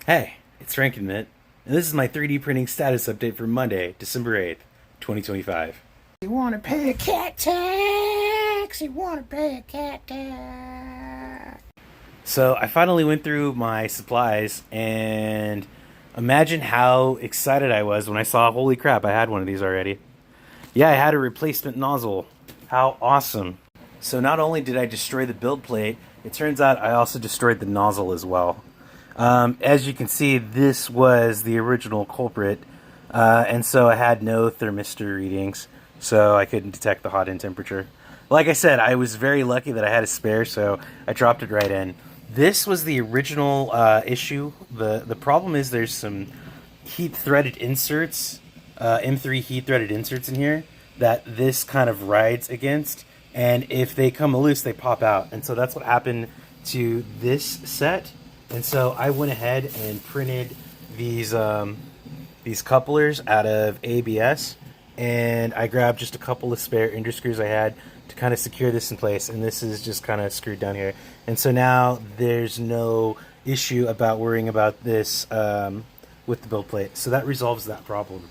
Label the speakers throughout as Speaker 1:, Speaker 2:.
Speaker 1: Hey, it's Frankenmint, and this is my 3D printing status update for Monday, December 8th, 2025.
Speaker 2: You wanna pay a cat tax? You wanna pay a cat tax?
Speaker 1: So I finally went through my supplies, and imagine how excited I was when I saw, holy crap, I had one of these already. Yeah, I had a replacement nozzle. How awesome. So not only did I destroy the build plate, it turns out I also destroyed the nozzle as well. As you can see, this was the original culprit, and so I had no thermistor readings, so I couldn't detect the hot end temperature. Like I said, I was very lucky that I had a spare, so I dropped it right in. This was the original issue. The problem is there's some heat-threaded inserts, M3 heat-threaded inserts in here that this kind of rides against, and if they come loose, they pop out. And so that's what happened to this set. And so I went ahead and printed these couplers out of ABS, and I grabbed just a couple of spare ender screws I had to kind of secure this in place, and this is just kind of screwed down here. And so now there's no issue about worrying about this with the build plate. So that resolves that problem.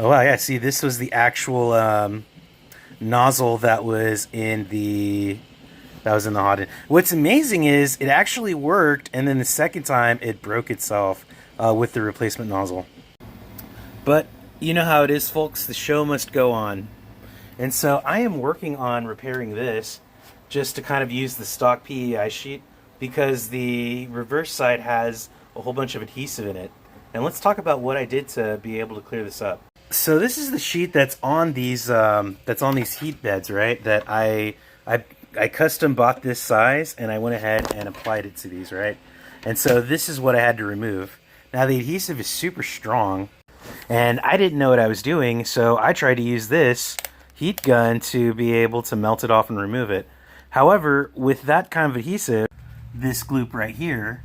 Speaker 1: Oh wow, yeah, see, this was the actual nozzle that was in the hot end. What's amazing is it actually worked, and then the second time it broke itself with the replacement nozzle. But you know how it is, folks. The show must go on. And so I am working on repairing this just to kind of use the stock PEI sheet because the reverse side has a whole bunch of adhesive in it. And let's talk about what I did to be able to clear this up. So this is the sheet that's on these heat beds, right? That I custom bought this size, and I went ahead and applied it to these, right? And so this is what I had to remove. Now the adhesive is super strong, and I didn't know what I was doing, so I tried to use this heat gun to be able to melt it off and remove it. However, with that kind of adhesive, this gloop right here,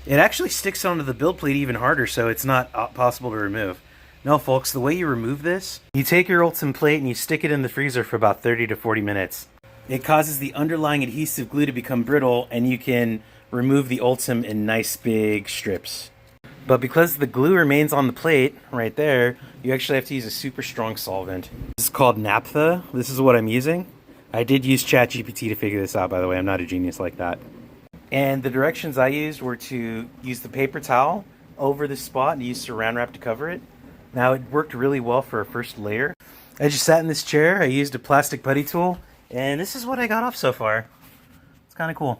Speaker 1: it actually sticks onto the build plate even harder, so it's not possible to remove. No, folks, the way you remove this, you take your Ultem plate and you stick it in the freezer for about 30 to 40 minutes. It causes the underlying adhesive glue to become brittle, and you can remove the Ultem in nice big strips. But because the glue remains on the plate right there, you actually have to use a super strong solvent. This is called naphtha. This is what I'm using. I did use ChatGPT to figure this out, by the way. I'm not a genius like that. And the directions I used were to use the paper towel over this spot and use saran wrap to cover it. Now, it worked really well for a first layer. I just sat in this chair, I used a plastic putty tool, and this is what I got off so far. It's kind of cool.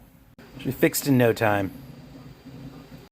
Speaker 1: Should be fixed in no time.